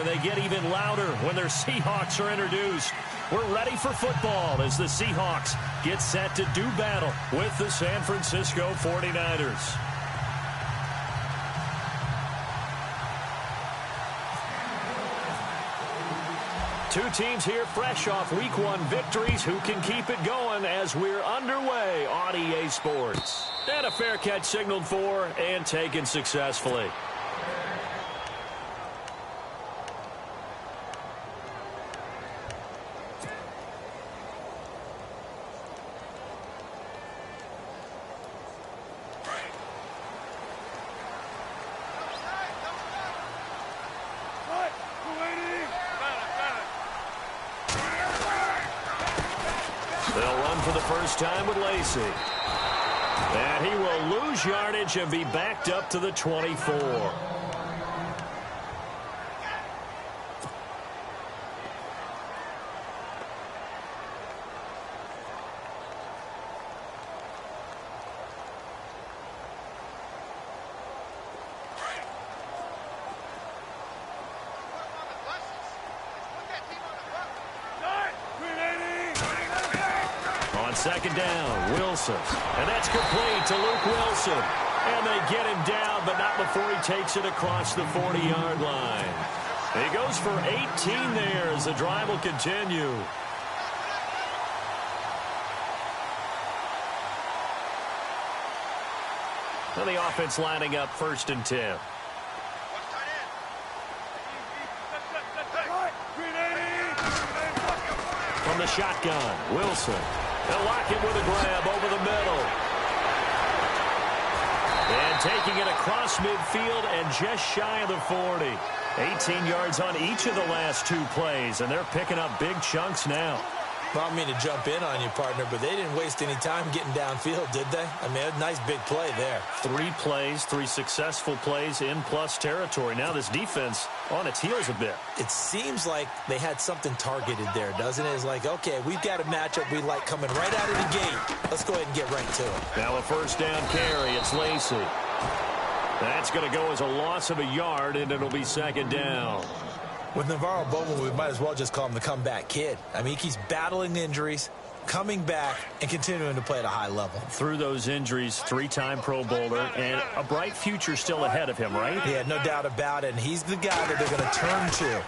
and they get even louder when their Seahawks are introduced. We're ready for football as the Seahawks get set to do battle with the San Francisco 49ers. Two teams here fresh off Week 1 victories who can keep it going as we're underway on EA Sports. And a fair catch signaled for and taken successfully. Time with Lacey. And he will lose yardage and be backed up to the 24. Second down, Wilson. And that's complete to Luke Wilson. And they get him down, but not before he takes it across the 40-yard line. He goes for 18 there as the drive will continue. And the offense lining up 1st and 10. From the shotgun, Wilson. They'll lock him with a grab over the middle. And taking it across midfield and just shy of the 40. 18 yards on each of the last 2 plays, and they're picking up big chunks now. Well, I don't mean to jump in on you, partner, but they didn't waste any time getting downfield, did they? I mean, a nice big play there. 3 plays, 3 successful plays in plus territory. Now this defense on its heels a bit. It seems like they had something targeted there, doesn't it? It's like, okay, we've got a matchup we like coming right out of the gate. Let's go ahead and get right to it. Now a 1st down carry. It's Lacey. That's going to go as a loss of a yard, and it'll be 2nd down. With Navarro Bowman, we might as well just call him the comeback kid. I mean, he keeps battling injuries, coming back, and continuing to play at a high level. Through those injuries, 3-time Pro Bowler, and a bright future still ahead of him, right? Yeah, no doubt about it. And he's the guy that they're going to turn to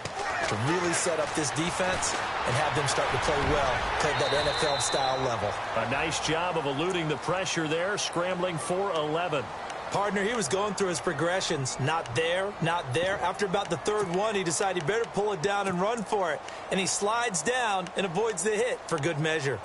really set up this defense and have them start to play well, play at that NFL-style level. A nice job of eluding the pressure there, scrambling for 11. Partner, he was going through his progressions. Not there, not there. After about the 3rd one, he decided he better pull it down and run for it. And he slides down and avoids the hit for good measure.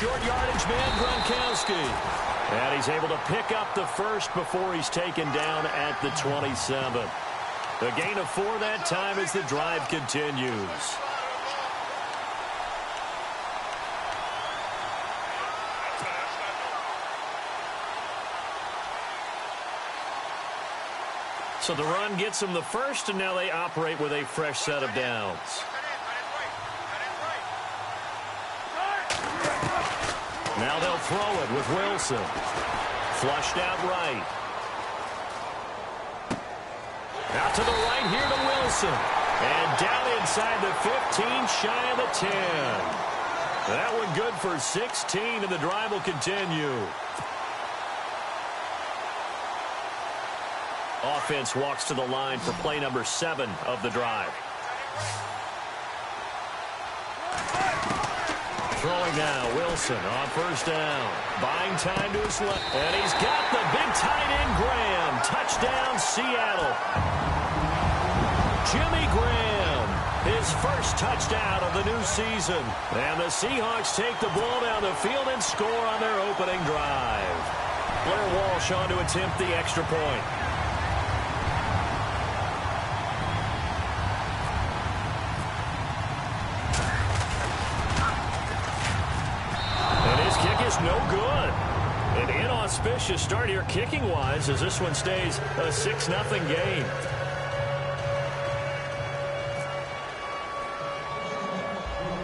Short yardage man, Gronkowski. And he's able to pick up the 1st before he's taken down at the 27. The gain of 4 that time as the drive continues. So the run gets them the 1st, and now they operate with a fresh set of downs. Now they'll throw it with Wilson. Flushed out right. Out to the right here to Wilson. And down inside the 15, shy of the 10. That one good for 16, and the drive will continue. Offense walks to the line for play number 7 of the drive. Throwing now, Wilson on 1st down. Buying time to his left. And he's got the big tight end, Graham. Touchdown, Seattle. Jimmy Graham, his 1st touchdown of the new season. And the Seahawks take the ball down the field and score on their opening drive. Blair Walsh on to attempt the extra point. auspicious start here kicking-wise as this one stays a 6-0 game.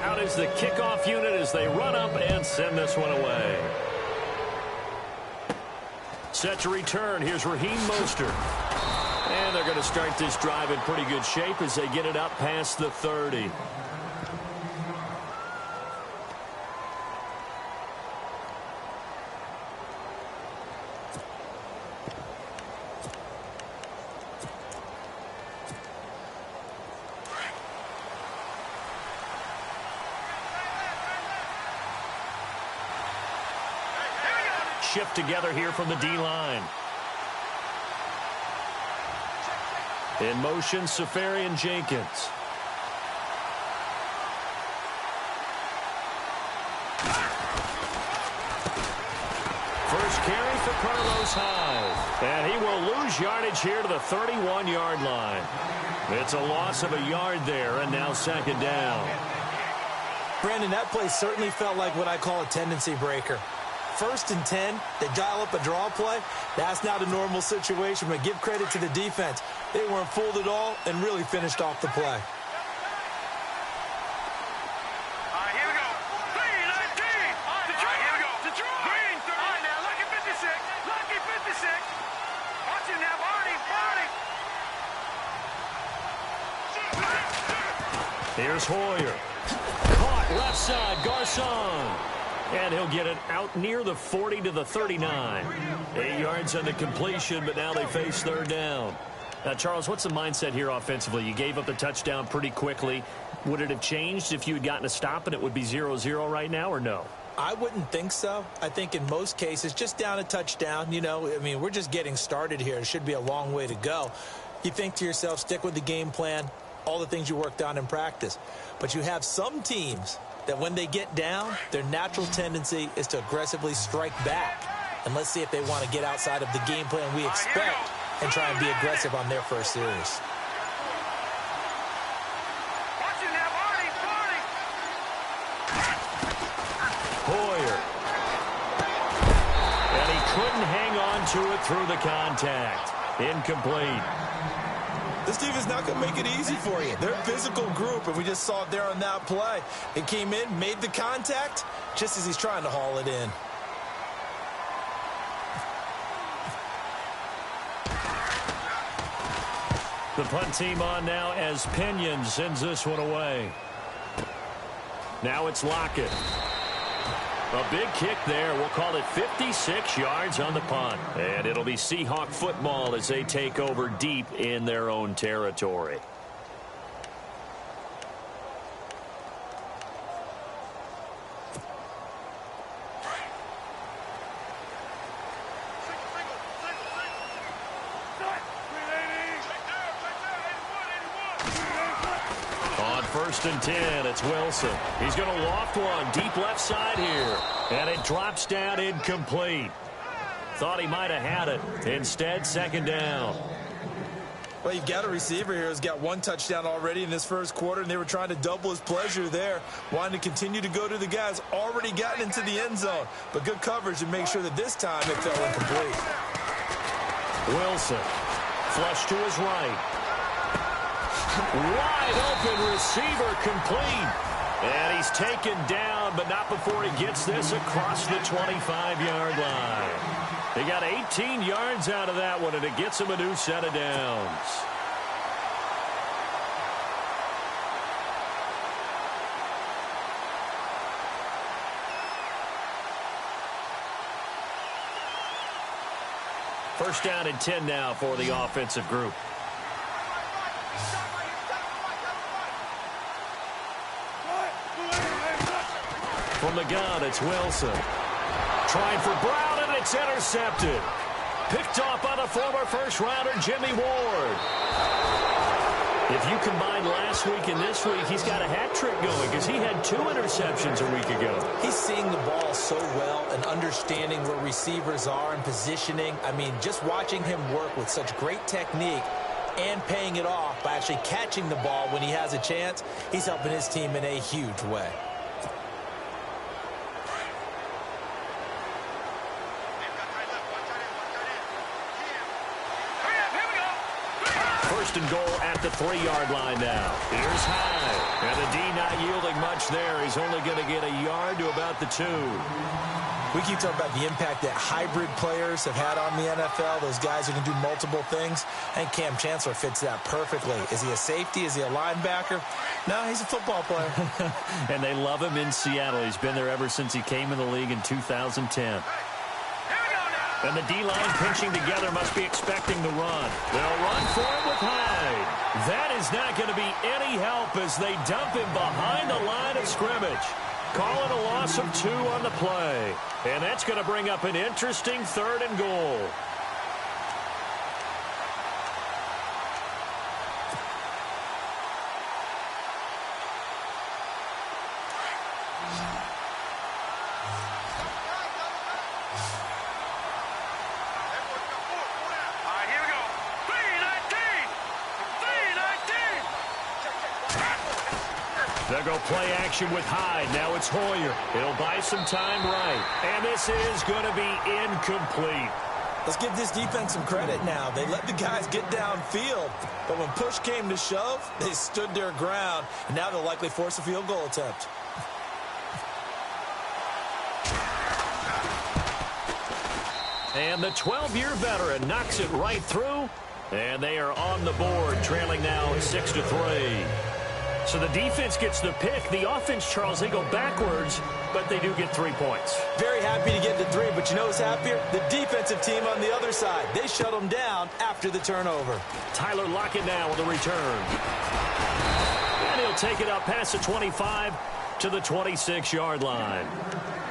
Out is the kickoff unit as they run up and send this one away. Set to return. Here's Raheem Mostert. And they're going to start this drive in pretty good shape as they get it up past the 30. Shift together here from the D-line. In motion, Safarian Jenkins. First carry for Carlos Hyde. And he will lose yardage here to the 31-yard line. It's a loss of a yard there, and now second down. Brandon, that play certainly felt like what I call a tendency breaker. 1st and 10, they dial up a draw play. That's not a normal situation, but give credit to the defense. They weren't fooled at all and really finished off the play. Here we go. 3-19. Here we go. Green. All right, now, lucky 56. Lucky 56. Watch it now, Barney. Here's Hoyer. Caught left side, Garcon. And he'll get it out near the 40 to the 39. 8 yards on the completion, but now they face third down. Now, Charles, what's the mindset here offensively? You gave up the touchdown pretty quickly. Would it have changed if you had gotten a stop and it would be 0-0 right now, or no? I wouldn't think so. I think in most cases, just down a touchdown, we're just getting started here. It should be a long way to go. You think to yourself, stick with the game plan, all the things you worked on in practice. But you have some teams that when they get down, their natural tendency is to aggressively strike back. And let's see if they want to get outside of the game plan we expect and try and be aggressive on their first series. Watch it now, Barney. Hoyer. And he couldn't hang on to it through the contact. Incomplete. This team is not going to make it easy for you. They're a physical group, and we just saw it there on that play. It came in, made the contact, just as he's trying to haul it in. The punt team on now as Pinion sends this one away. Now it's Lockett. A big kick there. We'll call it 56 yards on the punt. And it'll be Seahawk football as they take over deep in their own territory. On 1st and 10, it's Wilson. He's going to loft one deep left side here. And it drops down incomplete. Thought he might have had it. Instead, second down. Well, you've got a receiver here who's got 1 touchdown already in this first quarter, and they were trying to double his pleasure there, wanting to continue to go to the guys already gotten into the end zone. But good coverage to make sure that this time it fell incomplete. Wilson, flush to his right. Wide open receiver complete. And he's taken down, but not before he gets this across the 25-yard line. They got 18 yards out of that one, and it gets him a new set of downs. First down and 10 now for the offensive group. From the gun, it's Wilson. Trying for Brown, and it's intercepted. Picked off by the former first-rounder, Jimmy Ward. If you combine last week and this week, he's got a hat trick going because he had 2 interceptions a week ago. He's seeing the ball so well and understanding where receivers are and positioning. I mean, just watching him work with such great technique and paying it off by actually catching the ball when he has a chance, he's helping his team in a huge way. first and goal at the 3-yard line now. Here's Hyde. And the D not yielding much there. He's only going to get a yard to about the 2. We keep talking about the impact that hybrid players have had on the NFL. Those guys who can do multiple things. I think Cam Chancellor fits that perfectly. Is he a safety? Is he a linebacker? No, he's a football player. And they love him in Seattle. He's been there ever since he came in the league in 2010. And the D-line pinching together must be expecting the run. They'll run for it with Hyde. That is not going to be any help as they dump him behind the line of scrimmage. Call it a loss of 2 on the play. And that's going to bring up an interesting 3rd and goal. They'll go play action with Hyde. Now it's Hoyer. He'll buy some time right. And this is going to be incomplete. Let's give this defense some credit now. They let the guys get downfield. But when push came to shove, they stood their ground. And now they'll likely force a field goal attempt. And the 12-year veteran knocks it right through. And they are on the board, trailing now 6-3. So the defense gets the pick. The offense, Charles, they go backwards, but they do get 3 points. Very happy to get to 3, but you know who's happier? The defensive team on the other side. They shut them down after the turnover. Tyler Lockett now with the return. And he'll take it up past the 25 to the 26-yard line.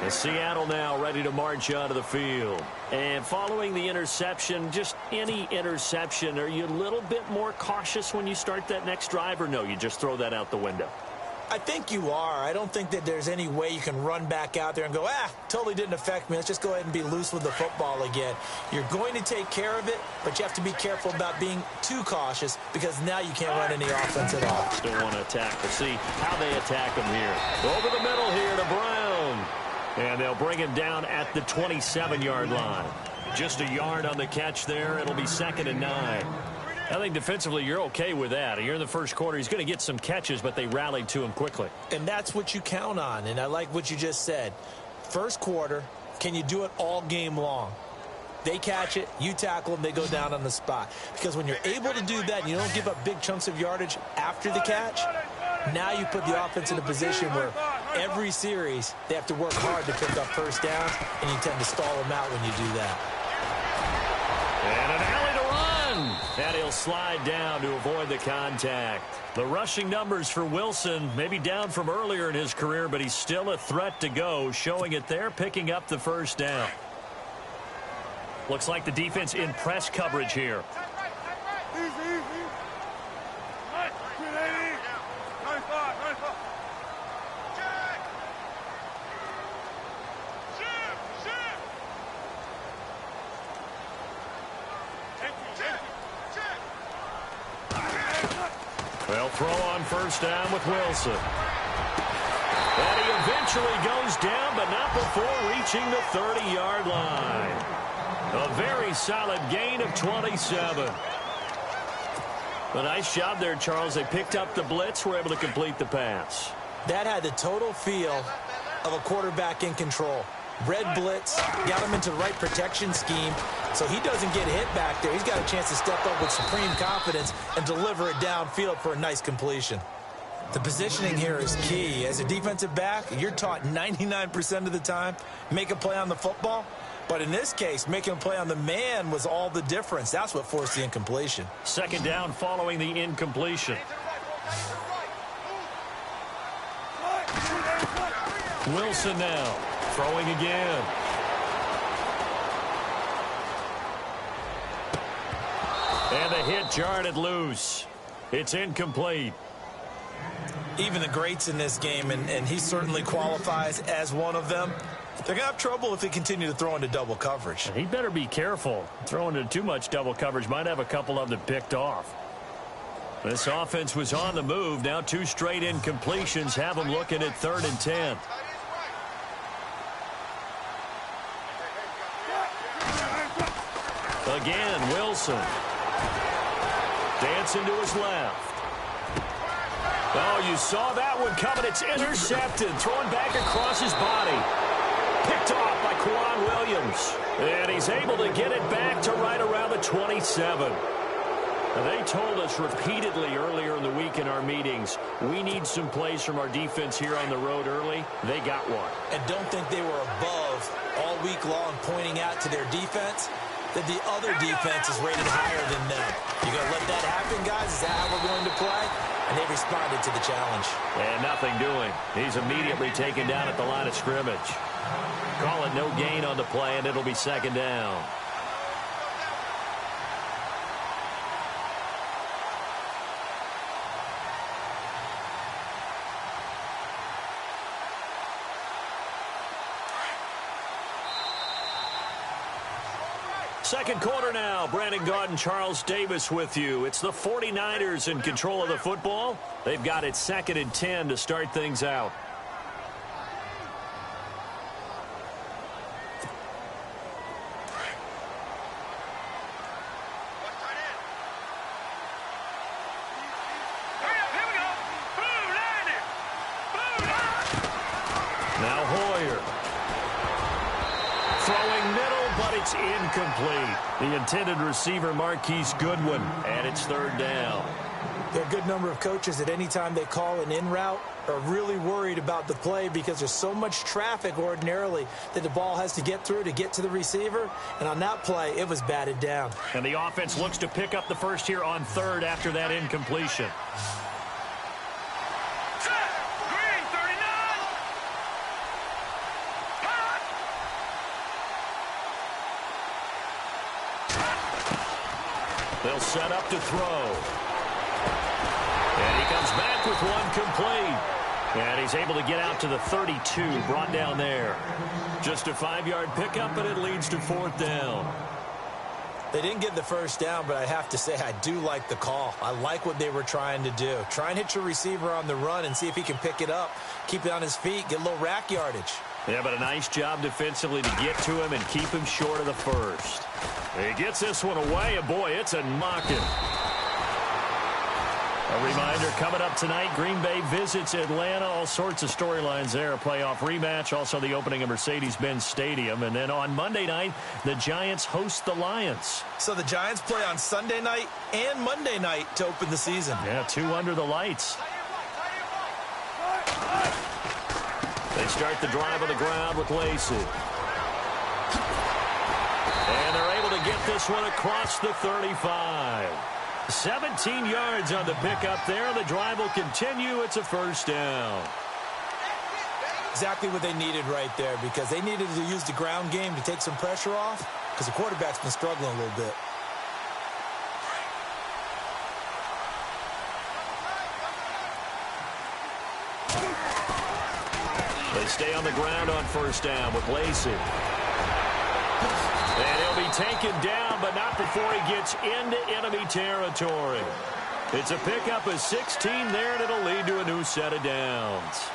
And Seattle now ready to march out of the field. And following the interception, just any interception, are you a little bit more cautious when you start that next drive, or no, you just throw that out the window? I think you are. I don't think that there's any way you can run back out there and go, totally didn't affect me. Let's just go ahead and be loose with the football again. You're going to take care of it, but you have to be careful about being too cautious because now you can't run any offense at all. Still want to attack. We'll see how they attack him here. Over the middle here to Brown. And they'll bring him down at the 27-yard line. Just a yard on the catch there. It'll be 2nd and 9. I think defensively you're okay with that. You're in the first quarter. He's going to get some catches, but they rallied to him quickly. And that's what you count on. And I like what you just said. First quarter, can you do it all game long? They catch it, you tackle them, they go down on the spot. Because when you're able to do that and you don't give up big chunks of yardage after the catch, now you put the offense in a position where every series they have to work hard to pick up first downs, and you tend to stall them out when you do that. And an alley to run. And he'll slide down to avoid the contact. The rushing numbers for Wilson maybe down from earlier in his career, but he's still a threat to go, showing it there, picking up the first down. Looks like the defense in press coverage here. They'll throw on first down with Wilson. And he eventually goes down, but not before reaching the 30-yard line. A very solid gain of 27. A nice job there, Charles. They picked up the blitz, were able to complete the pass. That had the total feel of a quarterback in control. Red blitz, got him into the right protection scheme, so he doesn't get hit back there. He's got a chance to step up with supreme confidence and deliver it downfield for a nice completion. The positioning here is key. As a defensive back, you're taught 99% of the time, make a play on the football. But in this case, making a play on the man was all the difference. That's what forced the incompletion. Second down following the incompletion. Wilson now throwing again. And the hit jarred it loose. It's incomplete. Even the greats in this game, and he certainly qualifies as one of them, they're going to have trouble if they continue to throw into double coverage. He better be careful. Throwing into too much double coverage might have a couple of them picked off. This offense was on the move. Now 2 straight incompletions have them looking at 3rd and 10. Again, Wilson. Dancing to his left. Oh, you saw that one coming. It's intercepted. Thrown back across his body. Picked off by Quan Williams. And he's able to get it back to right around the 27. Now, they told us repeatedly earlier in the week in our meetings, we need some plays from our defense here on the road early. They got one. And don't think they were above all week long pointing out to their defense that the other defense is rated higher than them. You going to let that happen, guys? Is that how we're going to play? And they responded to the challenge. And nothing doing. He's immediately taken down at the line of scrimmage. Call it no gain on the play, and it'll be second down. Second quarter now. Brandon Gaudin and Charles Davis with you. It's the 49ers in control of the football. They've got it 2nd and 10 to start things out. Now Hoyer. Throwing middle, but it's incomplete. The intended receiver, Marquise Goodwin, and it's third down. There are a good number of coaches at any time they call an in route are really worried about the play because there's so much traffic ordinarily that the ball has to get through to get to the receiver. And on that play, it was batted down. And the offense looks to pick up the first here on third after that incompletion. They'll set up to throw. And he comes back with one complete. And he's able to get out to the 32, brought down there. Just a 5-yard pickup, and it leads to fourth down. They didn't get the first down, but I have to say I do like the call. I like what they were trying to do. Try and hit your receiver on the run and see if he can pick it up, keep it on his feet, get a little rack yardage. Yeah, but a nice job defensively to get to him and keep him short of the first. He gets this one away, and boy, it's a knocking. A reminder, coming up tonight, Green Bay visits Atlanta. All sorts of storylines there. A playoff rematch, also the opening of Mercedes-Benz Stadium. And then on Monday night, the Giants host the Lions. So the Giants play on Sunday night and Monday night to open the season. Yeah, 2 under the lights. They start the drive on the ground with Lacey. And they're able to get this one across the 35. 17 yards on the pickup there. The drive will continue. It's a first down. Exactly what they needed right there because they needed to use the ground game to take some pressure off because the quarterback's been struggling a little bit. They stay on the ground on first down with Lacey. And he'll be taken down, but not before he gets into enemy territory. It's a pickup of 16 there, and it'll lead to a new set of downs.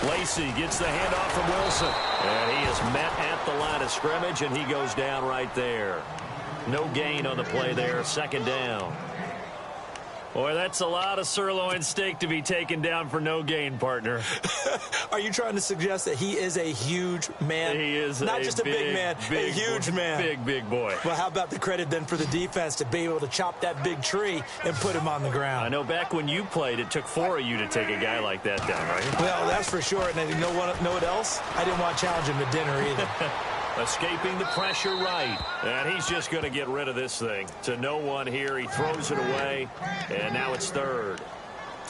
Lacey gets the handoff from Wilson. And he is met at the line of scrimmage, and he goes down right there. No gain on the play there, second down. Boy, that's a lot of sirloin steak to be taken down for no gain, partner. Are you trying to suggest that he is a huge man? He is not just a big man, a huge man. Big boy. Well, how about the credit then for the defense to be able to chop that big tree and put him on the ground? I know back when you played, it took 4 of you to take a guy like that down, right? Well, that's for sure. And you know what else? I didn't want to challenge him to dinner either. Escaping the pressure right. And he's just going to get rid of this thing. To no one here. He throws it away. And now it's third.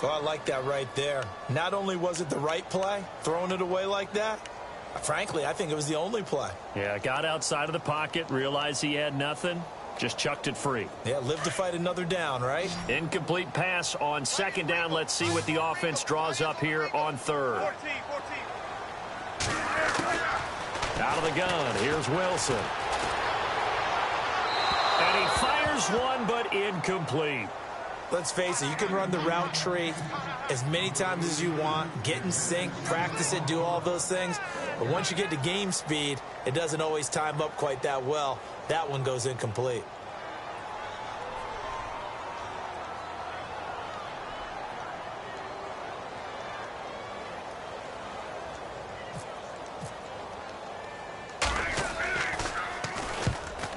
Well, I like that right there. Not only was it the right play, throwing it away like that, frankly, I think it was the only play. Yeah, got outside of the pocket, realized he had nothing, just chucked it free. Yeah, live to fight another down, right? Incomplete pass on second down. Let's see what the offense draws up here on third. 14. Out of the gun, here's Wilson. And he fires one, but incomplete. Let's face it, you can run the route tree as many times as you want, get in sync, practice it, do all those things. But once you get to game speed, it doesn't always time up quite that well. That one goes incomplete.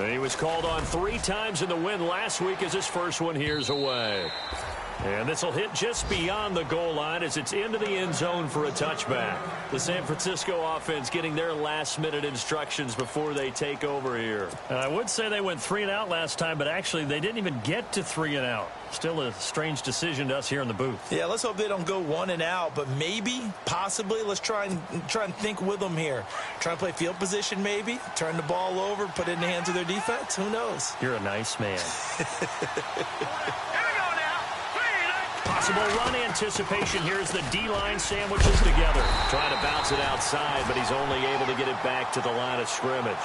He was called on 3 times in the win last week as his first one here's away. And this will hit just beyond the goal line as it's into the end zone for a touchback. The San Francisco offense getting their last-minute instructions before they take over here. And I would say they went 3 and out last time, but actually they didn't even get to 3 and out. Still a strange decision to us here in the booth. Yeah, let's hope they don't go 1 and out, but maybe, possibly, let's try and think with them here. Try and play field position maybe, turn the ball over, put it in the hands of their defense. Who knows? You're a nice man. Possible run anticipation here as the D-line sandwiches together. Trying to bounce it outside, but he's only able to get it back to the line of scrimmage.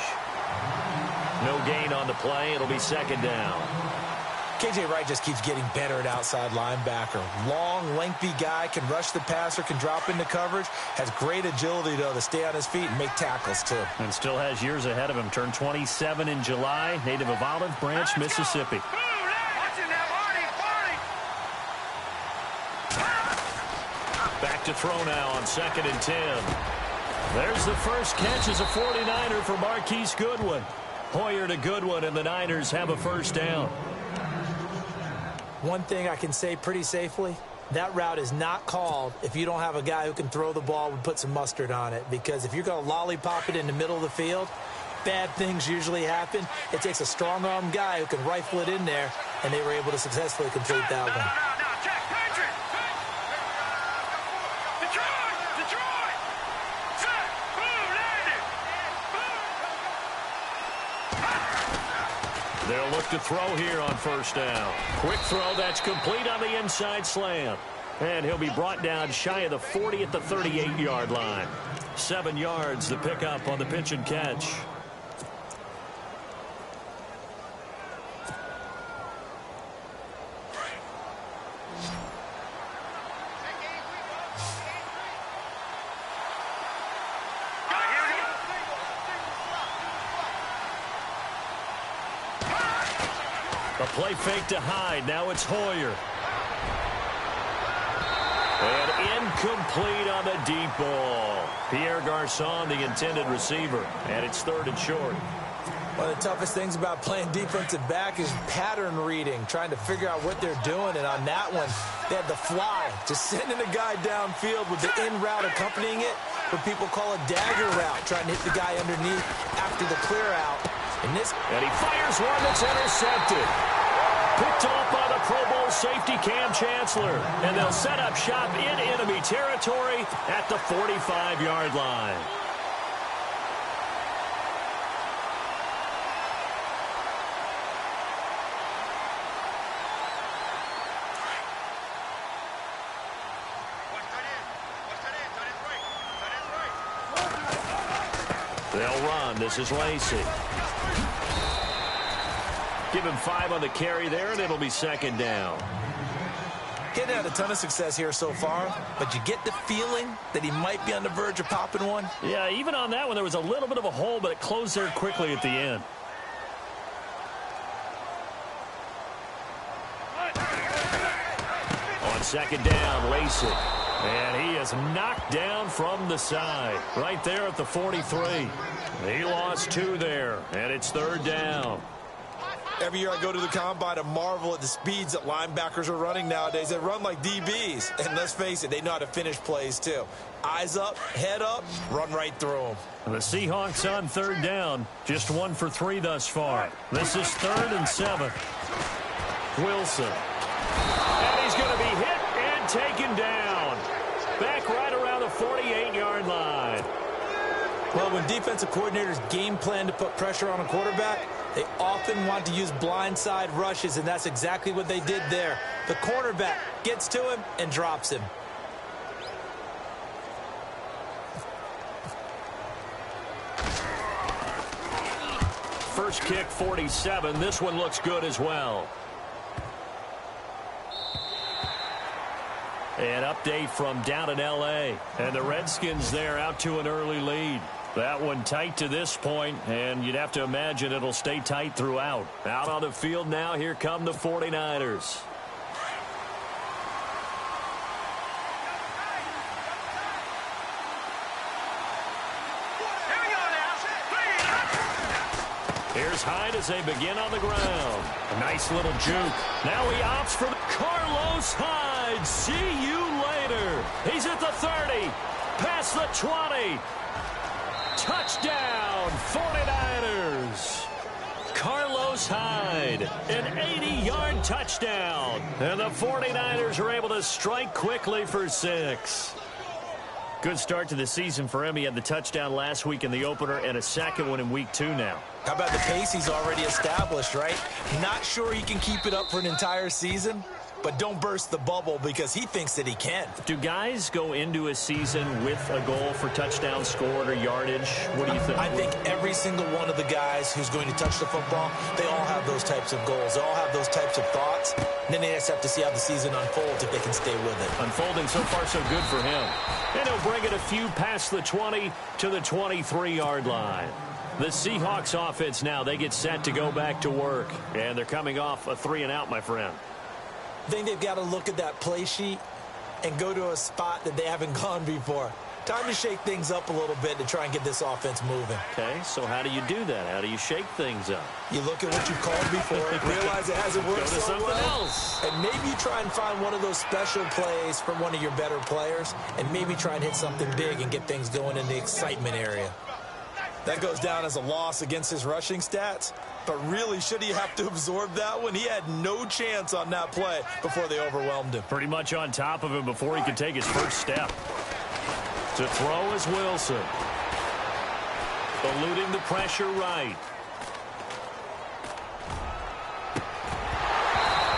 No gain on the play. It'll be second down. K.J. Wright just keeps getting better at outside linebacker. Long, lengthy guy, can rush the passer, can drop into coverage. Has great agility, though, to stay on his feet and make tackles, too. And still has years ahead of him. Turned 27 in July. Native of Olive Branch, Mississippi. Back to throw now on 2nd and 10. There's the first catch as a 49er for Marquise Goodwin. Hoyer to Goodwin, and the Niners have a first down. One thing I can say pretty safely, that route is not called if you don't have a guy who can throw the ball and put some mustard on it. Because if you're going to lollipop it in the middle of the field, bad things usually happen. It takes a strong-arm guy who can rifle it in there, and they were able to successfully complete that one. They'll look to throw here on first down. Quick throw, that's complete on the inside slant. And he'll be brought down shy of the 40 at the 38-yard line. 7 yards, the pickup on the pitch and catch. A play fake to Hyde. Now it's Hoyer. And incomplete on the deep ball. Pierre Garçon, the intended receiver. And it's 3rd and short. One of the toughest things about playing defensive back is pattern reading, trying to figure out what they're doing. And on that one, they had the fly, just sending a guy downfield with the in route accompanying it, what people call a dagger route, trying to hit the guy underneath after the clear out. And he fires one that's intercepted. Picked off by the Pro Bowl safety Cam Chancellor. And they'll set up shop in enemy territory at the 45-yard line. They'll run. This is Lacey. Give him 5 on the carry there, and it'll be second down. Getting had a ton of success here so far, but you get the feeling that he might be on the verge of popping one. Yeah, even on that one, there was a little bit of a hole, but it closed there quickly at the end. On second down, Lacey. And he is knocked down from the side, right there at the 43. He lost 2 there, and it's 3rd down. Every year I go to the combine and marvel at the speeds that linebackers are running nowadays. They run like DBs. And let's face it, they know how to finish plays too. Eyes up, head up, run right through them. The Seahawks on 3rd down. Just 1 for 3 thus far. This is 3rd and 7. Wilson. And he's going to be hit and taken down. Back right around the 48-yard line. Well, when defensive coordinators game plan to put pressure on a quarterback, they often want to use blindside rushes, and that's exactly what they did there. The cornerback gets to him and drops him. First kick, 47. This one looks good as well. An update from down in L.A. And the Redskins there out to an early lead. That one tight to this point, and you'd have to imagine it'll stay tight throughout. Out on the field now, here come the 49ers. Here's Hyde as they begin on the ground. A nice little juke. Now he opts for Carlos Hyde. See you later. He's at the 30. Past the 20. Touchdown, 49ers. Carlos Hyde, an 80-yard touchdown. And the 49ers are able to strike quickly for 6. Good start to the season for him. He had the touchdown last week in the opener and a second one in week 2 now. How about the pace he's already established, right? Not sure he can keep it up for an entire season, but don't burst the bubble because he thinks that he can. Do guys go into a season with a goal for touchdown scored or yardage? What do you think? I think every single one of the guys who's going to touch the football, they all have those types of goals. They all have those types of thoughts. And then they just have to see how the season unfolds if they can stay with it. Unfolding so far so good for him. And he'll bring it a few past the 20 to the 23-yard line. The Seahawks offense now, they get set to go back to work. And they're coming off a 3-and-out, my friend. I think they've got to look at that play sheet and go to a spot that they haven't gone before. Time to shake things up a little bit to try and get this offense moving. Okay, so how do you do that? How do you shake things up? You look at what you called before, realize it hasn't worked go to so something well, else. and maybe you try and find one of those special plays from one of your better players, and maybe try and hit something big and get things going in the excitement area. That goes down as a loss against his rushing stats. But really, should he have to absorb that one? He had no chance on that play before they overwhelmed him. Pretty much on top of him before he could take his first step. To throw is Wilson. Eluding the pressure right.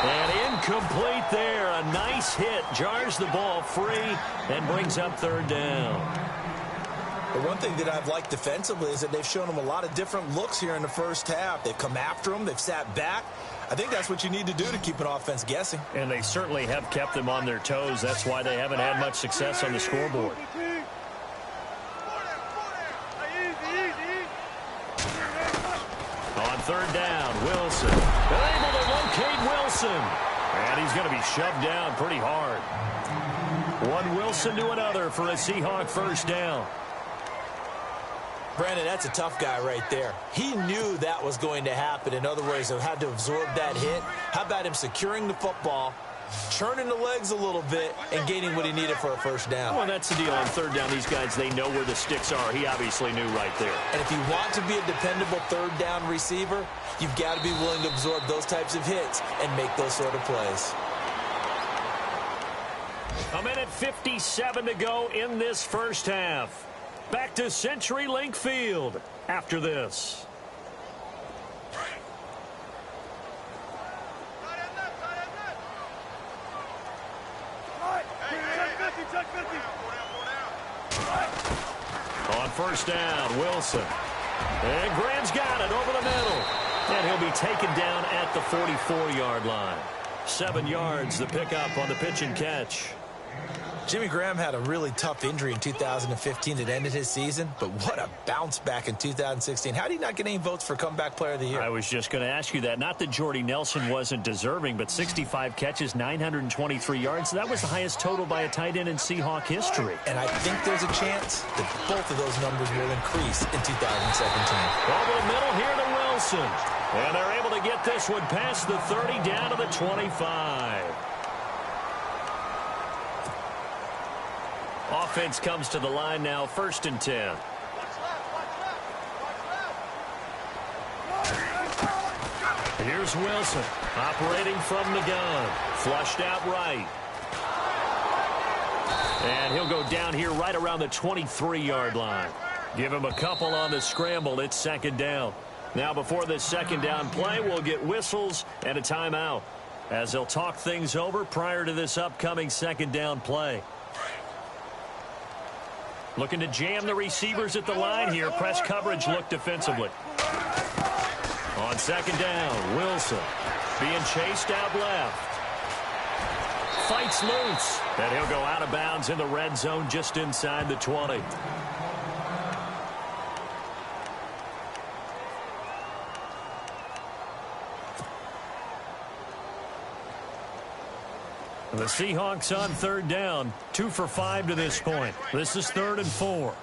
And incomplete there. A nice hit. Jars the ball free and brings up 3rd down. The one thing that I've liked defensively is that they've shown him a lot of different looks here in the first half. They've come after him. They've sat back. I think that's what you need to do to keep an offense guessing. And they certainly have kept them on their toes. That's why they haven't had much success on the scoreboard. On 3rd down, Wilson. They're able to locate Wilson. And he's going to be shoved down pretty hard. One Wilson to another for a Seahawk first down. Brandon, that's a tough guy right there. He knew that was going to happen. In other words, he had to absorb that hit. How about him securing the football, churning the legs a little bit, and gaining what he needed for a first down? Well, that's the deal on 3rd down. These guys, they know where the sticks are. He obviously knew right there. And if you want to be a dependable 3rd down receiver, you've got to be willing to absorb those types of hits and make those sort of plays. A minute 57 to go in this first half. Back to CenturyLink Field after this. On 1st down, Wilson. And Graham's got it over the middle. And he'll be taken down at the 44-yard line. 7 yards, the pickup on the pitch and catch. Jimmy Graham had a really tough injury in 2015 that ended his season, but what a bounce back in 2016. How did he not get any votes for Comeback Player of the Year? I was just going to ask you that. Not that Jordy Nelson wasn't deserving, but 65 catches, 923 yards. That was the highest total by a tight end in Seahawk history. And I think there's a chance that both of those numbers will increase in 2017. Over the middle here to Wilson. And they're able to get this one past the 30 down to the 25. Offense comes to the line now, 1st and 10. Here's Wilson, operating from the gun. Flushed out right. And he'll go down here right around the 23-yard line. Give him a couple on the scramble. It's 2nd down. Now before this 2nd down play, we'll get whistles and a timeout as they'll talk things over prior to this upcoming 2nd down play. Looking to jam the receivers at the line here. Press coverage look defensively. On 2nd down, Wilson being chased out left. fights loose. And he'll go out of bounds in the red zone just inside the 20. The Seahawks on third down. 2 for 5 to this point. This is 3rd and 4.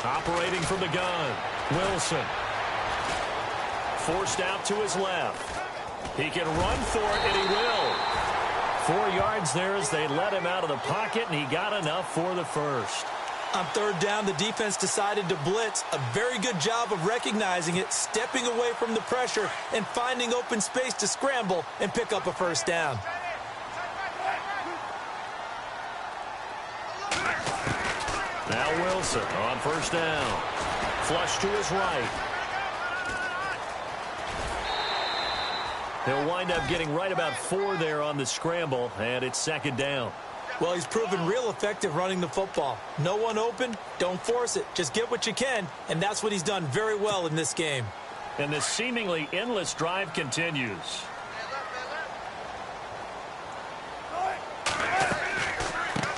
Operating from the gun. Wilson. Forced out to his left. He can run for it, and he will. 4 yards there as they let him out of the pocket, and he got enough for the first. On third down, the defense decided to blitz. A very good job of recognizing it, stepping away from the pressure, and finding open space to scramble and pick up a first down. Now Wilson on first down. Flush to his right. He'll wind up getting right about 4 there on the scramble, and it's 2nd down. Well, he's proven real effective running the football. No one open, don't force it. Just get what you can, and that's what he's done very well in this game. And this seemingly endless drive continues.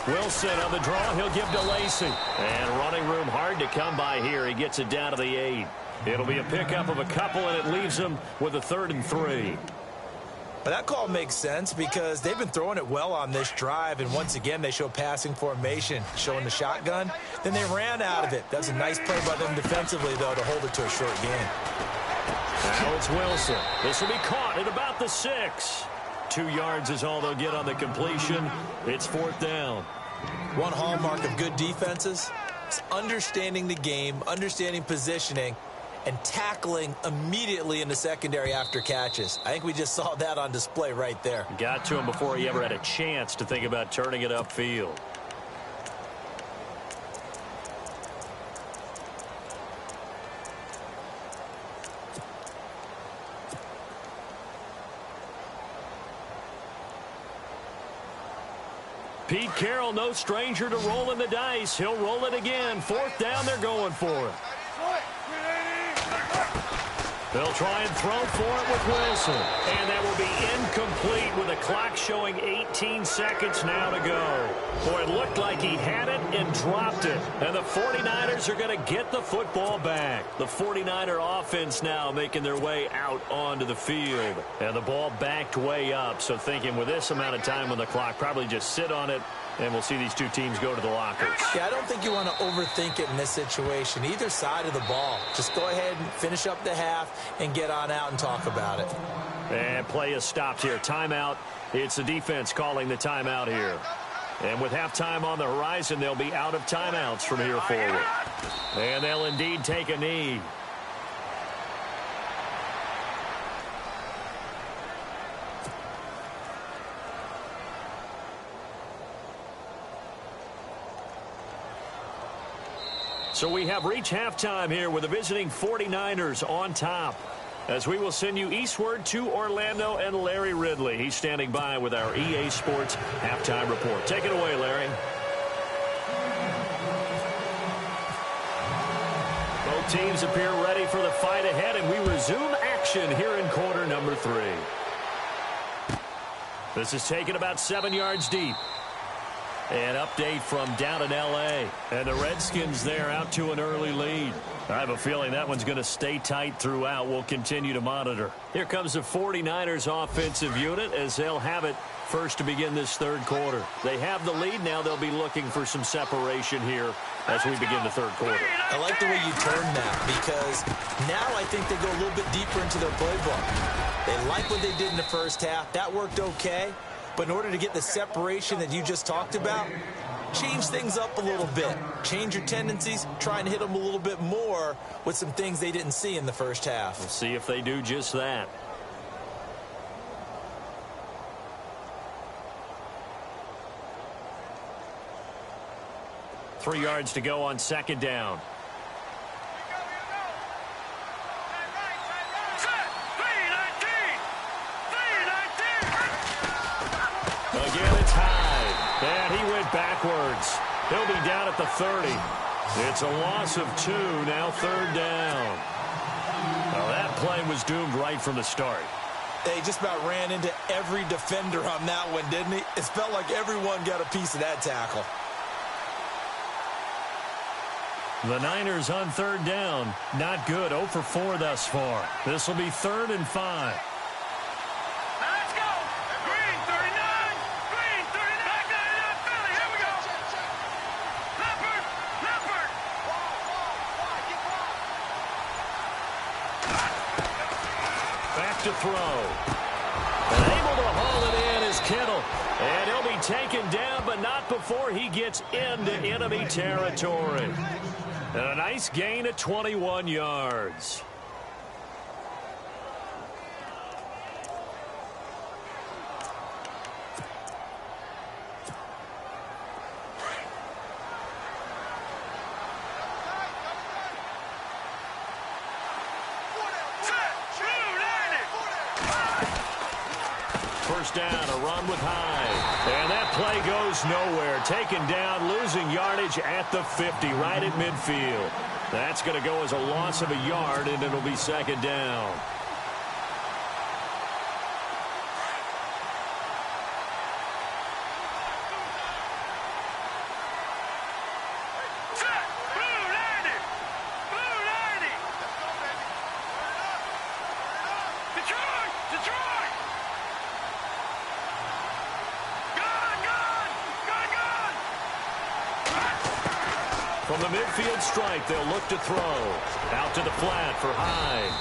Wilson on the draw. He'll give to Lacey. And running room hard to come by here. He gets it down to the 8. It'll be a pickup of a couple, and it leaves him with a 3rd and 3. But that call makes sense because they've been throwing it well on this drive, and once again they show passing formation, showing the shotgun. Then they ran out of it. That's a nice play by them defensively, though, to hold it to a short gain. Now it's Wilson. This will be caught at about the 6. 2 yards is all they'll get on the completion. It's 4th down. One hallmark of good defenses is understanding the game, understanding positioning, and tackling immediately in the secondary after catches. I think we just saw that on display right there. Got to him before he ever had a chance to think about turning it upfield. Pete Carroll, no stranger to rolling the dice. He'll roll it again. 4th down, they're going for it. They'll try and throw for it with Wilson. And that will be incomplete with the clock showing 18 seconds now to go. Boy, it looked like he had it and dropped it. And the 49ers are going to get the football back. The 49er offense now making their way out onto the field. And the ball backed way up. So thinking with this amount of time on the clock, probably just sit on it. And we'll see these two teams go to the lockers. Yeah, I don't think you want to overthink it in this situation. Either side of the ball. Just go ahead and finish up the half and get on out and talk about it. And play is stopped here. Timeout. It's the defense calling the timeout here. And with halftime on the horizon, they'll be out of timeouts from here forward. And they'll indeed take a knee. So we have reached halftime here with the visiting 49ers on top. As we will send you eastward to Orlando and Larry Ridley. He's standing by with our EA Sports halftime report. Take it away, Larry. Both teams appear ready for the fight ahead, and we resume action here in quarter number 3. This is taken about 7 yards deep. An update from down in L.A. And the Redskins there out to an early lead. I have a feeling that one's going to stay tight throughout. We'll continue to monitor. Here comes the 49ers offensive unit as they'll have it first to begin this third quarter. They have the lead. Now they'll be looking for some separation here as we begin the third quarter. I like the way you turn that because now I think they go a little bit deeper into their playbook. They like what they did in the first half. That worked okay. But in order to get the separation that you just talked about, change things up a little bit. Change your tendencies. Try and hit them a little bit more with some things they didn't see in the first half. We'll see if they do just that. Three yards to go on second down. Again, it's high. And he went backwards. He'll be down at the 30. It's a loss of 2, now 3rd down. Well, that play was doomed right from the start. They just about ran into every defender on that one, didn't he? It felt like everyone got a piece of that tackle. The Niners on 3rd down. Not good. 0 for 4 thus far. This will be 3rd and 5. Let's go. Green 39. Green 39. Back 99 Philly. Here we go. Leopard. Leopard. Back to throw. And able to haul it in is Kittle. And he'll be taken down, but not before he gets into enemy territory. And a nice gain of 21 yards. First down, a run with Hyde. And that play goes nowhere. Taken down, losing yardage at the 50, right at midfield. That's going to go as a loss of a yard, and it'll be 2nd down. From the midfield strike, they'll look to throw. Out to the flat for Hyde.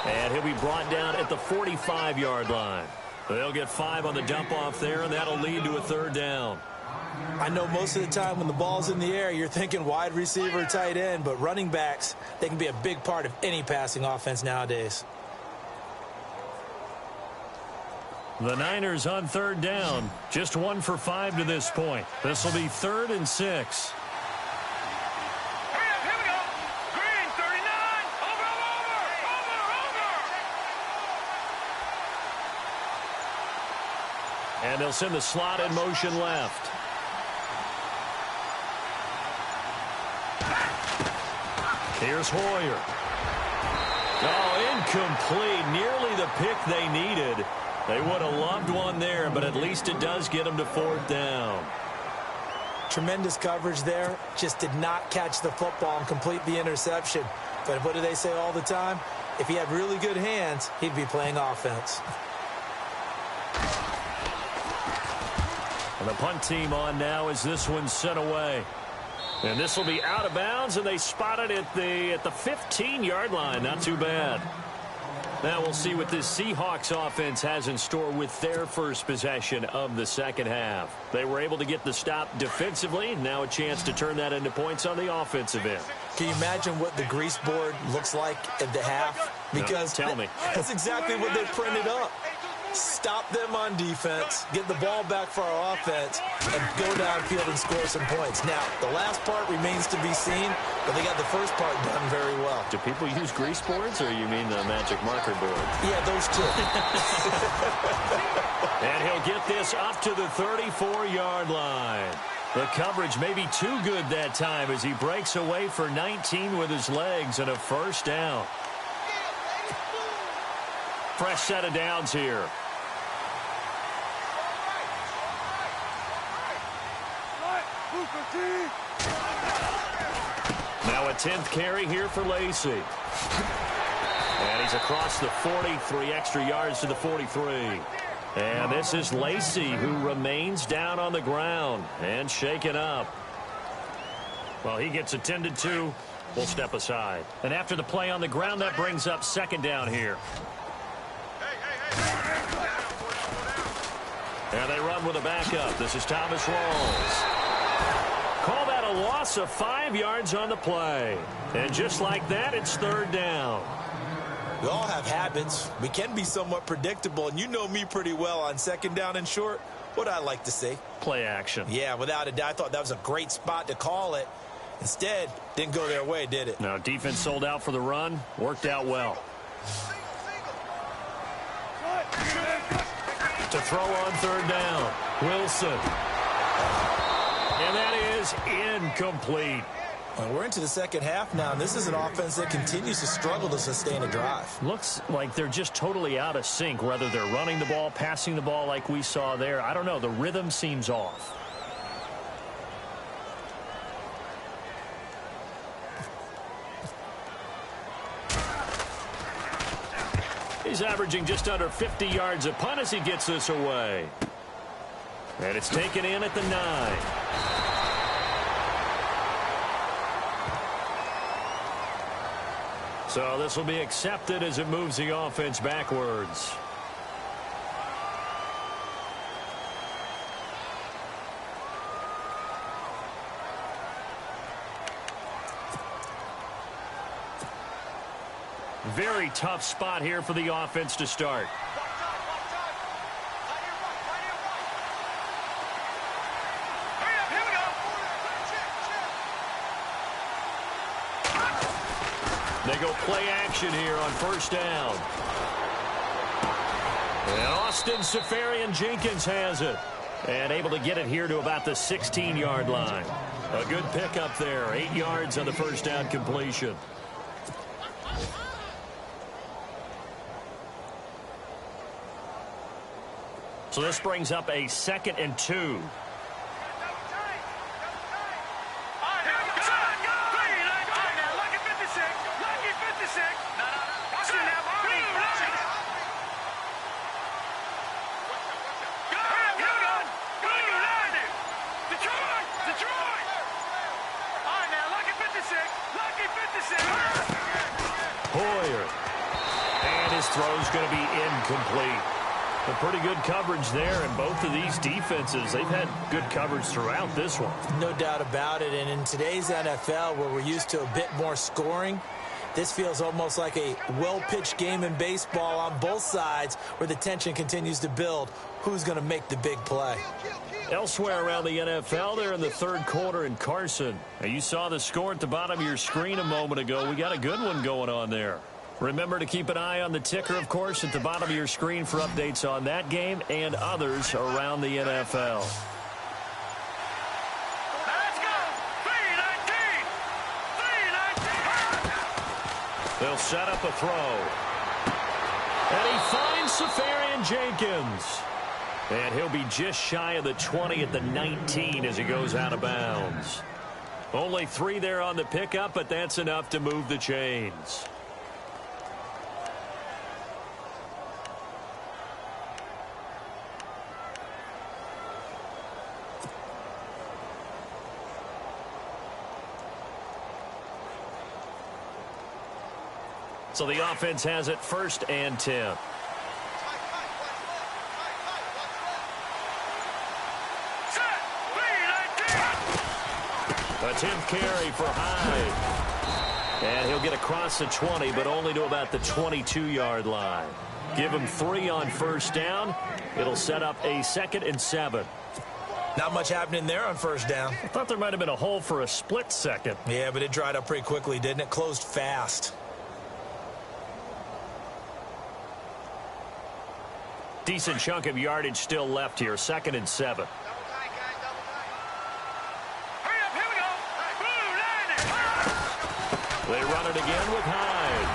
And he'll be brought down at the 45-yard line. They'll get 5 on the dump-off there, and that'll lead to a 3rd down. I know most of the time when the ball's in the air, you're thinking wide receiver, tight end, but running backs, they can be a big part of any passing offense nowadays. The Niners on 3rd down. Just 1 for 5 to this point. This will be 3rd and 6. And they'll send the slot in motion left. Here's Hoyer. Oh, incomplete. Nearly the pick they needed. They would have loved one there, but at least it does get them to 4th down. Tremendous coverage there. Just did not catch the football and complete the interception. But what do they say all the time? If he had really good hands, he'd be playing offense. And the punt team on now as this one's sent away. And this will be out of bounds, and they spot it at the 15-yard line. Not too bad. Now we'll see what this Seahawks offense has in store with their first possession of the 2nd half. They were able to get the stop defensively. Now a chance to turn that into points on the offensive end. Can you imagine what the grease board looks like at the half? Because no, tell me. That's exactly what they printed up. Stop them on defense, get the ball back for our offense, and go downfield and score some points. Now, the last part remains to be seen, but they got the first part done very well. Do people use grease boards, or you mean the magic marker board? Yeah, those two. And he'll get this up to the 34-yard line. The coverage may be too good that time as he breaks away for 19 with his legs and a 1st down. Fresh set of downs here. Now a 10th carry here for Lacey. And he's across the 40, 3 extra yards to the 43. And this is Lacey, who remains down on the ground and shaken up. Well, he gets attended to. We'll step aside. And after the play on the ground, that brings up 2nd down here. And they run with a backup. This is Thomas Rawls. Call that a loss of 5 yards on the play. And just like that, it's 3rd down. We all have habits. We can be somewhat predictable, and you know me pretty well on 2nd down and short. What I like to see. Play action. Yeah, without a doubt. I thought that was a great spot to call it. Instead, didn't go their way, did it? Now, defense sold out for the run. Worked out well. To throw on 3rd down. Wilson. And that is incomplete. Well, we're into the second half now, and this is an offense that continues to struggle to sustain a drive. Looks like they're just totally out of sync, whether they're running the ball, passing the ball like we saw there. I don't know. The rhythm seems off. He's averaging just under 50 yards a punt as he gets this away. And it's taken in at the 9. So this will be accepted as it moves the offense backwards. Very tough spot here for the offense to start. They go play action here on first down. And Austin Seferian-Jenkins has it. And able to get it here to about the 16-yard line. A good pickup there. 8 yards on the first down completion. So this brings up a 2nd and 2. Throw's going to be incomplete. A pretty good coverage there, and both of these defenses, they've had good coverage throughout this one. No doubt about it, and in today's NFL, where we're used to a bit more scoring, this feels almost like a well-pitched game in baseball on both sides, where the tension continues to build. Who's going to make the big play? Elsewhere around the NFL, they're in the third quarter in Carson. Now, you saw the score at the bottom of your screen a moment ago. We got a good one going on there. Remember to keep an eye on the ticker, of course, at the bottom of your screen for updates on that game and others around the NFL. Let's go! 3-19! They'll set up a throw. And he finds Seferian-Jenkins. And he'll be just shy of the 20 at the 19 as he goes out of bounds. Only 3 there on the pickup, but that's enough to move the chains. So the offense has it 1st and 10. A 10th carry for Hyde. And he'll get across the 20, but only to about the 22-yard line. Give him 3 on first down. It'll set up a 2nd and 7. Not much happening there on first down. I thought there might have been a hole for a split second. Yeah, but it dried up pretty quickly, didn't it? Closed fast. Decent chunk of yardage still left here. 2nd and 7. They run it again with Hyde.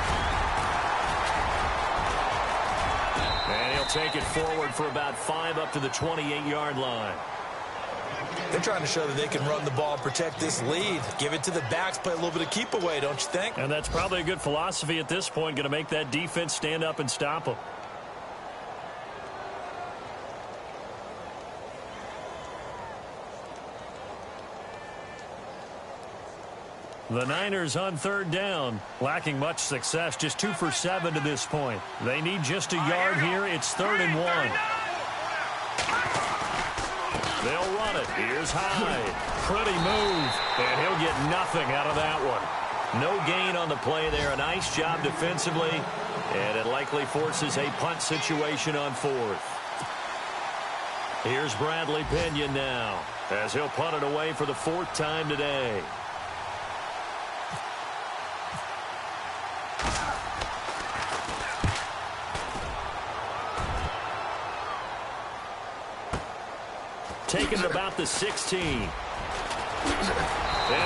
And he'll take it forward for about 5 up to the 28-yard line. They're trying to show that they can run the ball and protect this lead. Give it to the backs, play a little bit of keep away, don't you think? And that's probably a good philosophy at this point, going to make that defense stand up and stop them. The Niners on 3rd down, lacking much success, just 2 for 7 to this point. They need just a yard here. It's 3rd and 1. They'll run it. Here's Hyde. Pretty move, and he'll get nothing out of that one. No gain on the play there. A nice job defensively, and it likely forces a punt situation on 4th. Here's Bradley Pinion now, as he'll punt it away for the 4th time today. Taken at about the 16. And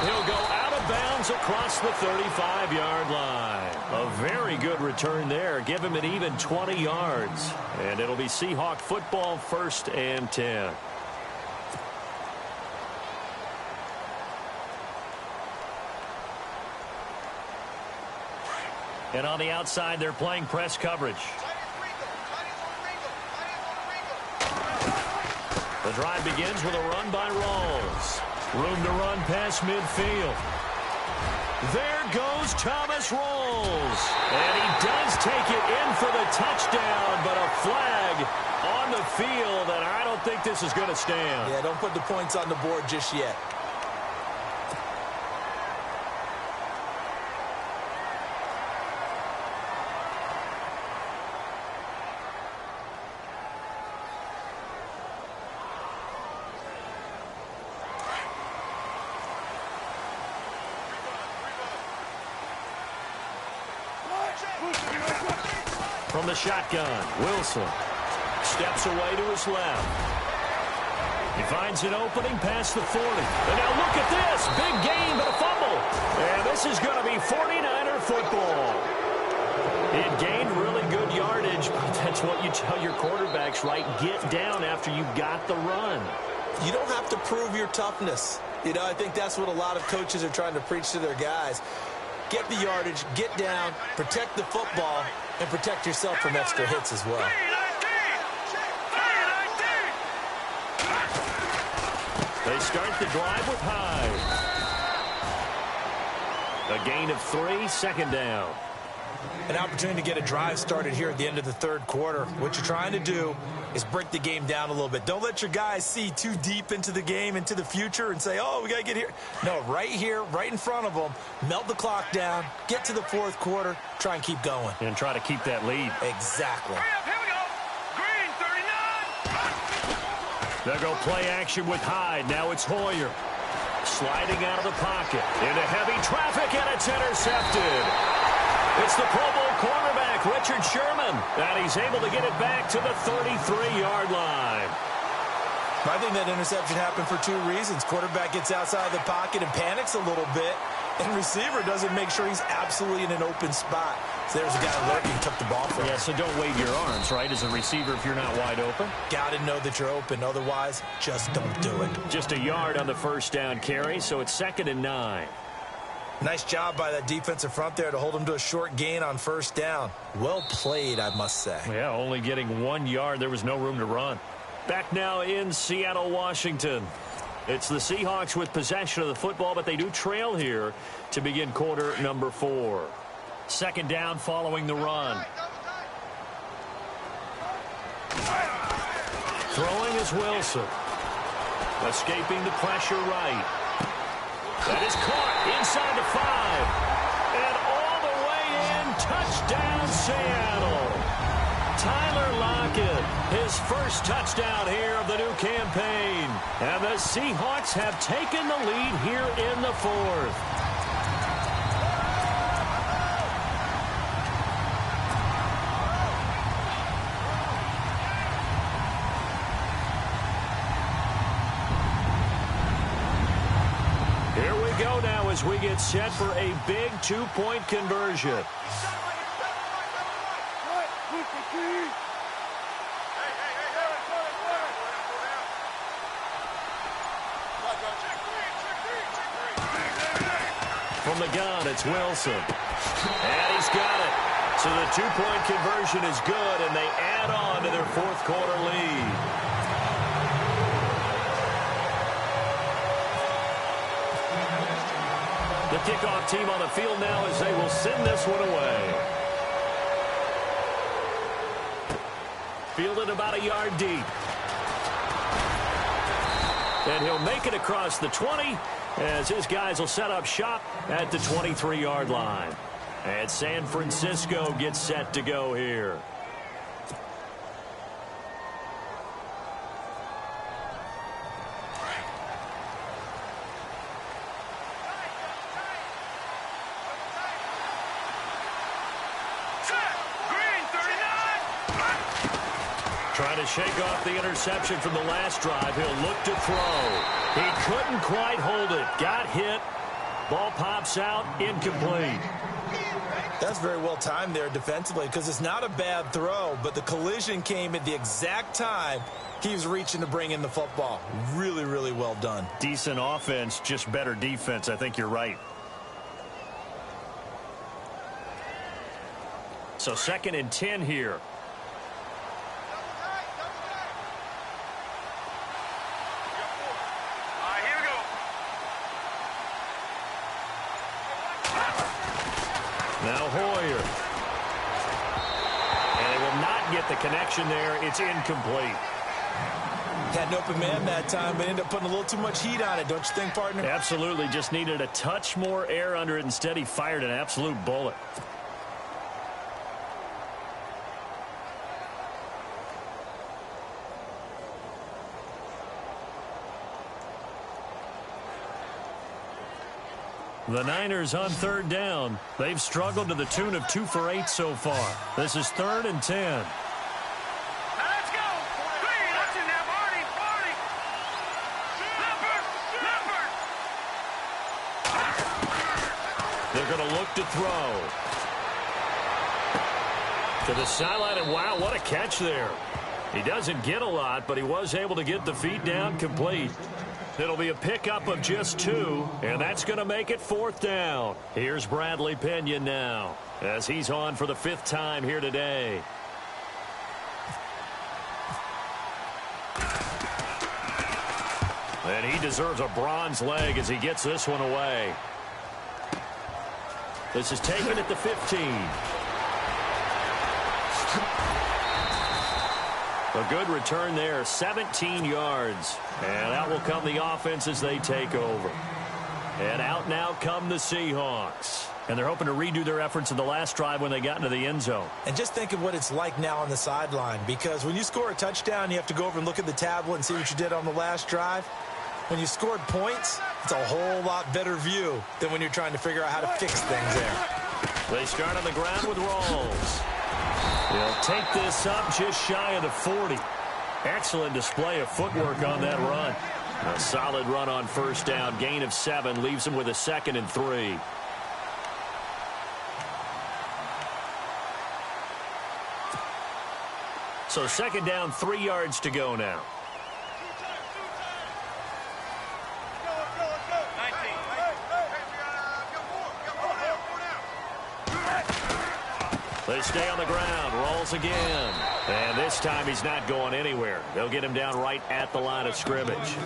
he'll go out of bounds begins across the 35-yard line. A very good return there. Give him an even 20 yards. And it'll be Seahawk football, 1st and 10. And on the outside, they're playing press coverage. The drive begins with a run by Rawls. Room to run past midfield. There goes Thomas Rawls. And he does take it in for the touchdown, but a flag on the field, and I don't think this is going to stand. Yeah, don't put the points on the board just yet. From the shotgun, Wilson steps away to his left. He finds an opening past the 40. And now look at this. Big gain, but a fumble. And this is going to be 49er football. It gained really good yardage, but that's what you tell your quarterbacks, right? Get down after you got the run. You don't have to prove your toughness. You know, I think that's what a lot of coaches are trying to preach to their guys. Get the yardage, get down, protect the football, and protect yourself from extra hits as well. They start the drive with Hyde. A gain of 3, 2nd down. An opportunity to get a drive started here at the end of the 3rd quarter. What you're trying to do is break the game down a little bit. Don't let your guys see too deep into the game, into the future, and say, oh, we got to get here. No, right here, right in front of them, melt the clock down, get to the 4th quarter, try and keep going. And try to keep that lead. Exactly. Here we go. Green, 39. They'll go play action with Hyde. Now it's Hoyer. Sliding out of the pocket. Into heavy traffic, and it's intercepted. It's the Pro Bowl cornerback, Richard Sherman, and he's able to get it back to the 33-yard line. I think that interception happened for 2 reasons. Quarterback gets outside the pocket and panics a little bit, and receiver doesn't make sure he's absolutely in an open spot. So there's a guy lurking, took the ball from him. Yeah, so don't wave your arms, right, as a receiver if you're not wide open. Got to know that you're open. Otherwise, just don't do it. Just a yard on the 1st down carry, so it's 2nd and 9. Nice job by that defensive front there to hold him to a short gain on 1st down. Well played, I must say. Yeah, only getting 1 yard. There was no room to run. Back now in Seattle, Washington. It's the Seahawks with possession of the football, but they do trail here to begin quarter number 4. 2nd down following the run. Throwing is Wilson. Escaping the pressure right. That is caught inside the 5. And all the way in, touchdown Seattle. Tyler Lockett, his first touchdown here of the new campaign. And the Seahawks have taken the lead here in the 4th. Go now as we get set for a big 2-point conversion. From the gun, it's Wilson. And he's got it. So the 2-point conversion is good, and they add on to their 4th quarter lead. The kickoff team on the field now as they will send this one away. Fielded about a yard deep. And he'll make it across the 20 as his guys will set up shop at the 23-yard line. And San Francisco gets set to go here. Trying to shake off the interception from the last drive. He'll look to throw. He couldn't quite hold it. Got hit. Ball pops out, incomplete. That's very well timed there defensively because it's not a bad throw, but the collision came at the exact time he was reaching to bring in the football. Really, really well done. Decent offense, just better defense. I think you're right. So 2nd and 10 here. Now Hoyer. And they will not get the connection there. It's incomplete. Had an open man that time, but ended up putting a little too much heat on it, don't you think, partner? Absolutely. Just needed a touch more air under it. Instead, he fired an absolute bullet. The Niners on 3rd down. They've struggled to the tune of 2 for 8 so far. This is 3rd and 10. Now let's go. Watch it now, Barney. Leopard. They're going to look to throw. To the sideline, and wow, what a catch there. He doesn't get a lot, but he was able to get the feet down complete. It'll be a pickup of just 2, and that's going to make it 4th down. Here's Bradley Pena now, as he's on for the 5th time here today. And he deserves a bronze leg as he gets this one away. This is taken at the 15. A good return there, 17 yards. And out will come the offense as they take over. And out now come the Seahawks. And they're hoping to redo their efforts in the last drive when they got into the end zone. And just think of what it's like now on the sideline, because when you score a touchdown, you have to go over and look at the tablet and see what you did on the last drive. When you scored points, it's a whole lot better view than when you're trying to figure out how to fix things there. They start on the ground with Rawls. They'll take this up just shy of the 40. Excellent display of footwork on that run. A solid run on 1st down. Gain of 7 leaves them with a 2nd and 3. So 2nd down, 3 yards to go now. They stay on the ground. Rolls again. And this time he's not going anywhere. They'll get him down right at the line of scrimmage.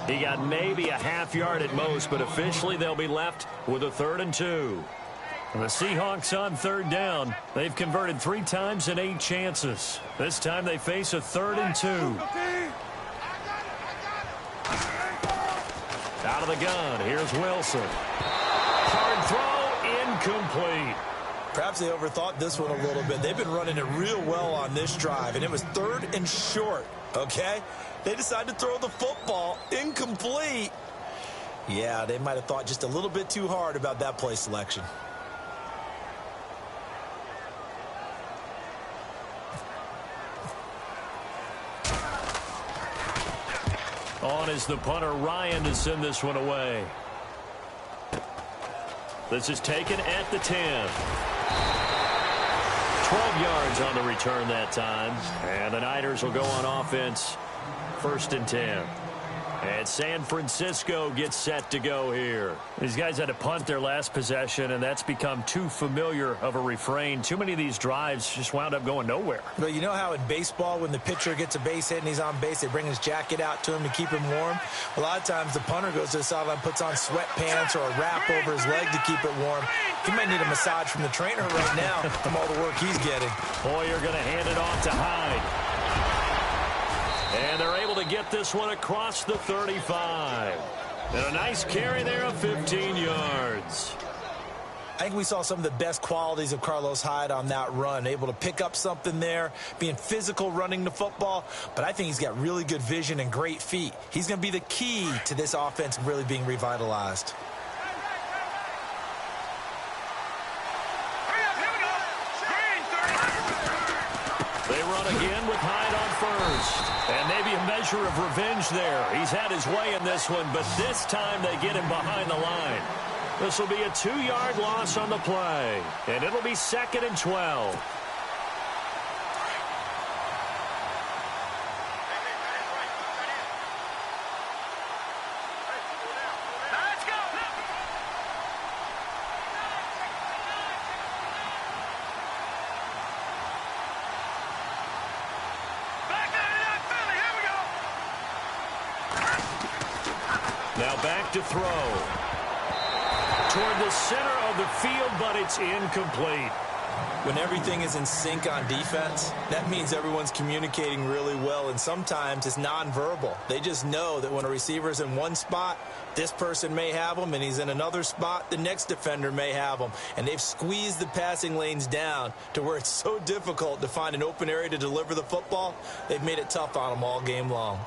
He got maybe a half yard at most, but officially they'll be left with a 3rd and 2. The Seahawks on 3rd down. They've converted 3 times in 8 chances. This time they face a 3rd and 2. Out of the gun. Here's Wilson. Hard throw. Incomplete. Perhaps they overthought this one a little bit. They've been running it real well on this drive, and it was 3rd and short, okay? They decided to throw the football incomplete. Yeah, they might have thought just a little bit too hard about that play selection. On is the punter, Ryan, to send this one away. This is taken at the 10. 12 yards on the return that time. And the Niners will go on offense. 1st and 10. And San Francisco gets set to go here. These guys had to punt their last possession, and that's become too familiar of a refrain. Too many of these drives just wound up going nowhere. Well, you know how in baseball, when the pitcher gets a base hit and he's on base, they bring his jacket out to him to keep him warm? A lot of times the punter goes to the sideline, puts on sweatpants or a wrap over his leg to keep it warm. He might need a massage from the trainer right now from all the work he's getting. Hoyer going to hand it off to Hyde. And they're able to get this one across the 35. And a nice carry there of 15 yards. I think we saw some of the best qualities of Carlos Hyde on that run. Able to pick up something there, being physical running the football. But I think he's got really good vision and great feet. He's going to be the key to this offense really being revitalized. They run again with Hyde on first. And maybe a measure of revenge there. He's had his way in this one, but this time they get him behind the line. This will be a 2-yard loss on the play, and it'll be 2nd and 12. Now back to throw. Toward the center of the field, but it's incomplete. When everything is in sync on defense, that means everyone's communicating really well, and sometimes it's nonverbal. They just know that when a receiver's in one spot, this person may have him, and he's in another spot, the next defender may have him. And they've squeezed the passing lanes down to where it's so difficult to find an open area to deliver the football. They've made it tough on them all game long.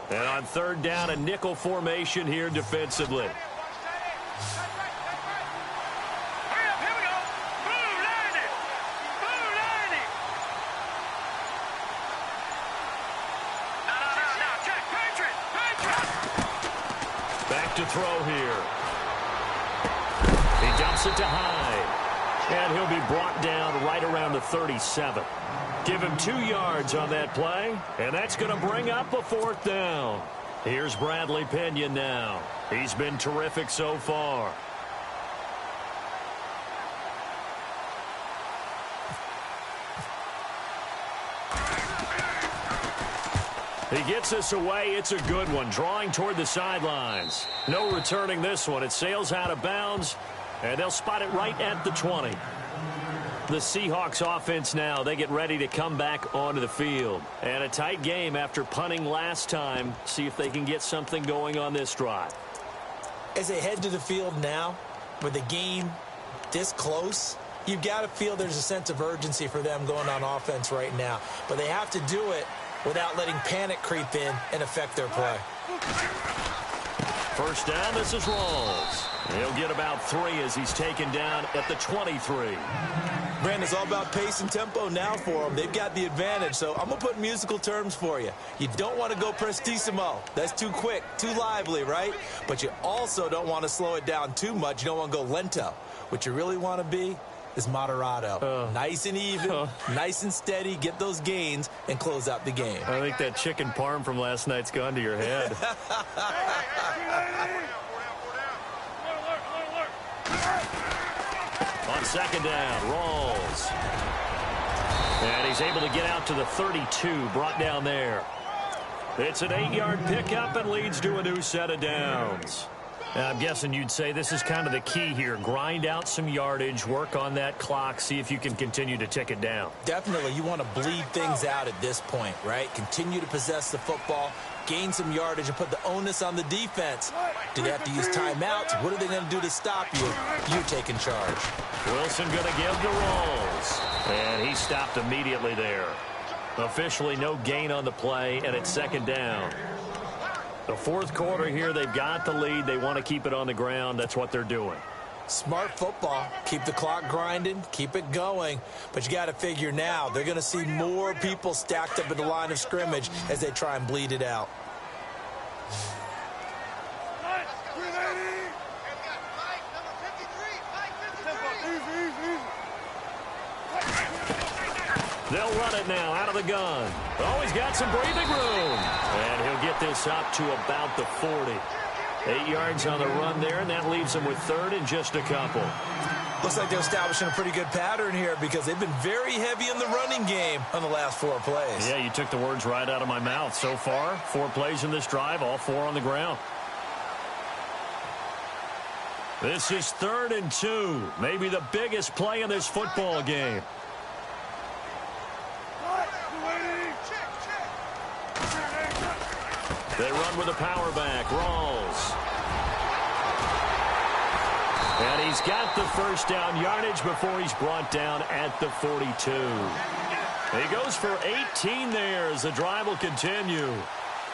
And on 3rd down, a nickel formation here defensively. Back to throw here. He dumps it to Hyde. And he'll be brought down right around the 37. Give him 2 yards on that play, and that's going to bring up a 4th down. Here's Bradley Pinion now. He's been terrific so far. He gets us away. It's a good one, drawing toward the sidelines. No returning this one. It sails out of bounds, and they'll spot it right at the 20. The Seahawks offense now, they get ready to come back onto the field. And a tight game after punting last time. See if they can get something going on this drive. As they head to the field now, with the game this close, you've got to feel there's a sense of urgency for them going on offense right now. But they have to do it without letting panic creep in and affect their play. 1st down, this is Rawls. He'll get about 3 as he's taken down at the 23. Brandon, it's all about pace and tempo now for them. They've got the advantage, so I'm going to put musical terms for you. You don't want to go prestissimo. That's too quick, too lively, right? But you also don't want to slow it down too much. You don't want to go lento. What you really want to be is moderato. Nice and even, nice and steady, get those gains, and close out the game. I think that chicken parm from last night's gone to your head. On 2nd down, Rawls. And he's able to get out to the 32, brought down there. It's an 8-yard pickup and leads to a new set of downs. I'm guessing you'd say this is kind of the key here. Grind out some yardage, work on that clock, see if you can continue to tick it down. Definitely. You want to bleed things out at this point, right? Continue to possess the football, gain some yardage, and put the onus on the defense. Do they have to use timeouts? What are they going to do to stop you? You're taking charge. Wilson going to give to Rawls. And he stopped immediately there. Officially no gain on the play, and it's 2nd down. The 4th quarter here, they've got the lead. They want to keep it on the ground. That's what they're doing. Smart football. Keep the clock grinding. Keep it going. But you got to figure now, they're going to see more people stacked up at the line of scrimmage as they try and bleed it out. They'll run it now out of the gun. Oh, he's got some breathing room. And he'll get this up to about the 40. 8 yards on the run there, and that leaves them with 3rd and just a couple. Looks like they're establishing a pretty good pattern here because they've been very heavy in the running game on the last 4 plays. Yeah, you took the words right out of my mouth. So far, 4 plays in this drive, all 4 on the ground. This is 3rd and 2. Maybe the biggest play in this football game. They run with a power back. Rawls. And he's got the 1st down yardage before he's brought down at the 42. He goes for 18 there as the drive will continue.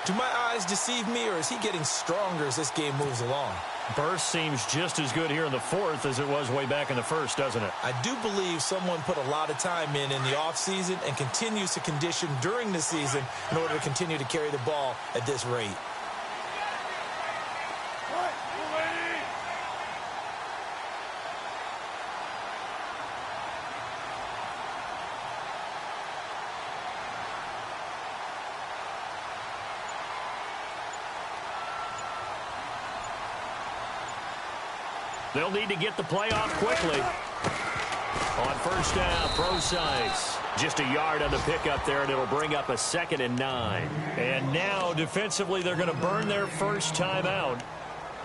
Do my eyes deceive me, or is he getting stronger as this game moves along? Burst seems just as good here in the 4th as it was way back in the 1st, doesn't it? I do believe someone put a lot of time in the offseason and continues to condition during the season in order to continue to carry the ball at this rate. They'll need to get the play off quickly. On first down, Procise. Just a yard on the pickup there, and it'll bring up a 2nd and 9. And now, defensively, they're going to burn their first timeout.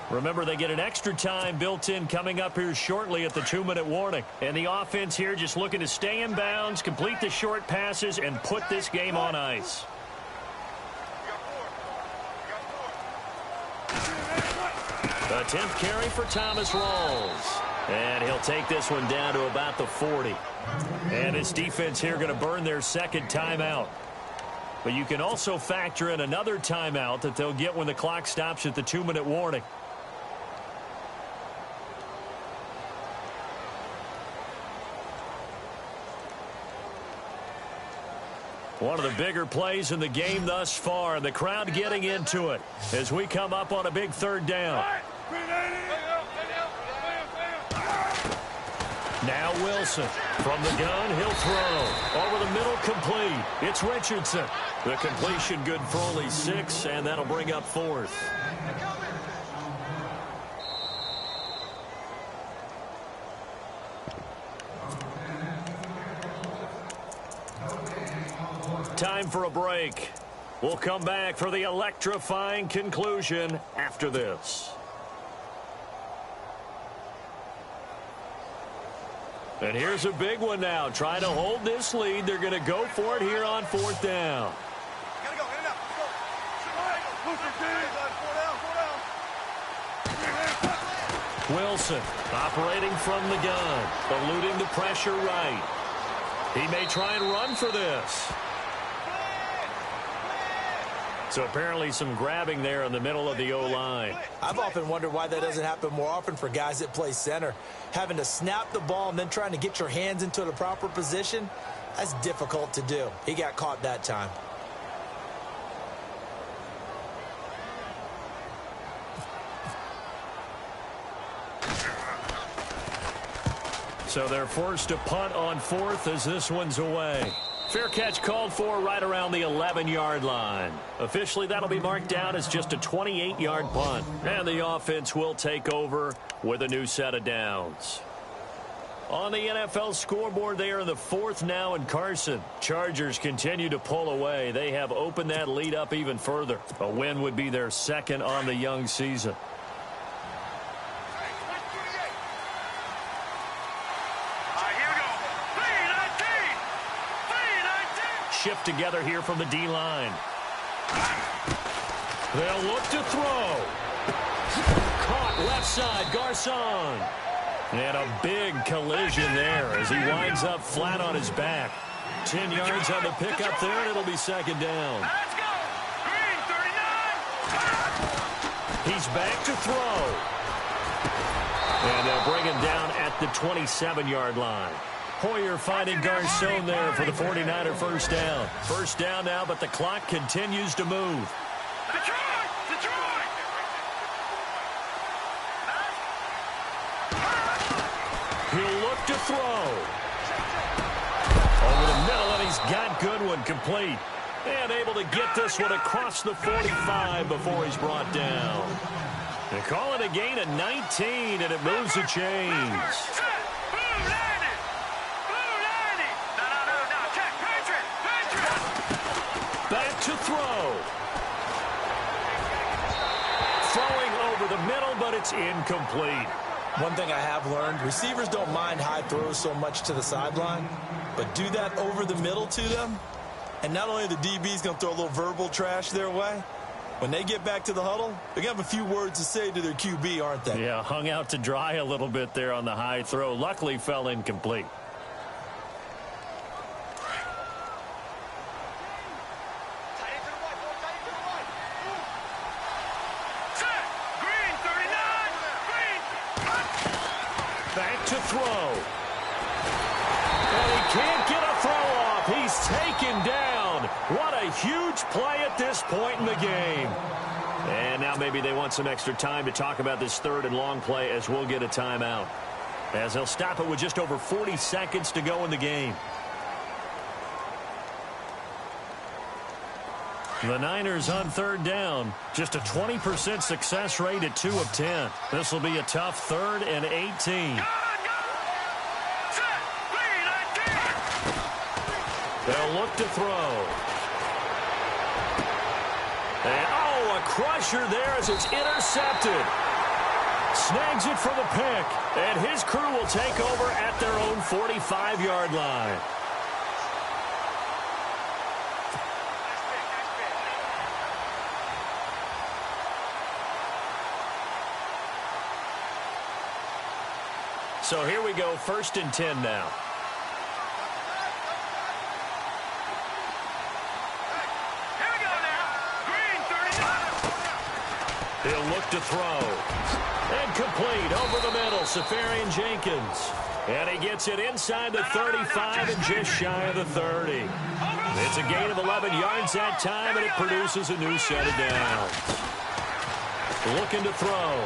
Remember, they get an extra time built in coming up here shortly at the 2-minute warning. And the offense here just looking to stay in bounds, complete the short passes, and put this game on ice. A 10th carry for Thomas Rawls. And he'll take this one down to about the 40. And his defense here going to burn their 2nd timeout. But you can also factor in another timeout that they'll get when the clock stops at the 2-minute warning. One of the bigger plays in the game thus far, and the crowd getting into it as we come up on a big 3rd down. Now Wilson from the gun, he'll throw over the middle, complete. It's Richardson. The completion good for only 6, and that'll bring up 4th. Time for a break. We'll come back for the electrifying conclusion after this. And here's a big one now. Trying to hold this lead. They're going to go for it here on 4th down. Gotta go, in and out. Let's go. Wilson operating from the gun, eluding the pressure right. He may try and run for this. So apparently some grabbing there in the middle of the O-line. I've often wondered why that doesn't happen more often for guys that play center. Having to snap the ball and then trying to get your hands into the proper position, that's difficult to do. He got caught that time. So they're forced to punt on 4th as this one's away. Fair catch called for right around the 11-yard line. Officially, that'll be marked down as just a 28-yard punt. And the offense will take over with a new set of downs. On the NFL scoreboard, they are in the 4th now in Carson. Chargers continue to pull away. They have opened that lead up even further. A win would be their 2nd on the young season. Shift together here from the D-line. They'll look to throw. Caught left side, Garcon. And a big collision there as he winds up flat on his back. 10 yards on the pickup there, and it'll be 2nd down. Let's go. Green, 39. He's back to throw. And they'll bring him down at the 27-yard line. Hoyer finding Garcon there for the 49er first down. First down now, but the clock continues to move. Detroit! Detroit! He'll look to throw. Over the middle, and he's got Goodwin complete. And able to get this one across the 45 before he's brought down. They call it a gain of 19, and it moves the chains. Back to throw. Throwing over the middle, but it's incomplete. One thing I have learned, receivers don't mind high throws so much to the sideline, but do that over the middle to them, and not only are the DBs going to throw a little verbal trash their way, when they get back to the huddle, they're going to have a few words to say to their QB, aren't they? Yeah, hung out to dry a little bit there on the high throw. Luckily fell incomplete. To throw. And he can't get a throw off. He's taken down. What a huge play at this point in the game. And now maybe they want some extra time to talk about this 3rd and long play as we'll get a timeout. As they'll stop it with just over 40 seconds to go in the game. The Niners on third down. Just a 20% success rate at 2 of 10. This will be a tough 3rd and 18. They'll look to throw. And, oh, a crusher there as it's intercepted. Snags it for the pick. And his crew will take over at their own 45-yard line. So here we go, 1st and 10 now. Here we go now. Green, 39. He'll look to throw. And complete over the middle, Safarian Jenkins. And he gets it inside the 35 and just shy of the 30. It's a gain of 11 yards that time, and it produces a new set of downs. Looking to throw.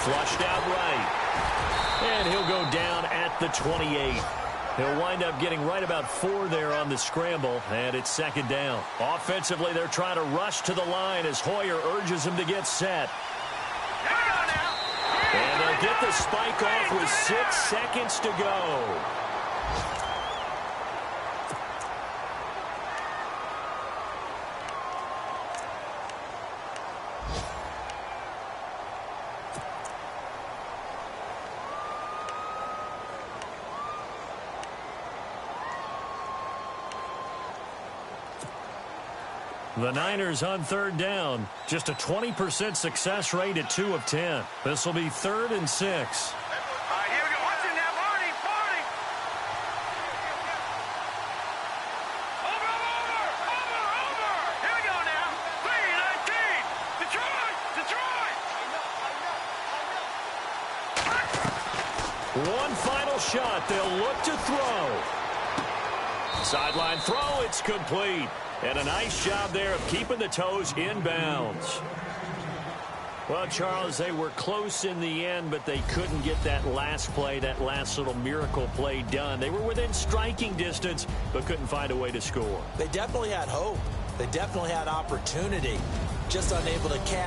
Flushed out right. And he'll go down at the 28. He'll wind up getting right about 4 there on the scramble, and it's 2nd down. Offensively, they're trying to rush to the line as Hoyer urges him to get set. And they'll get the spike off with 6 seconds to go. The Niners on 3rd down. Just a 20% success rate at 2 of 10. This will be 3rd and 6. All right, here we go. Watch it now, Barney. Over. Here we go now. 3-19. Detroit. One final shot. They'll look to throw. Sideline throw. It's complete. And a nice job there of keeping the toes in bounds. Well, Charles, they were close in the end, but they couldn't get that last play, that last little miracle play done. They were within striking distance, but couldn't find a way to score. They definitely had hope. They definitely had opportunity. Just unable to cash.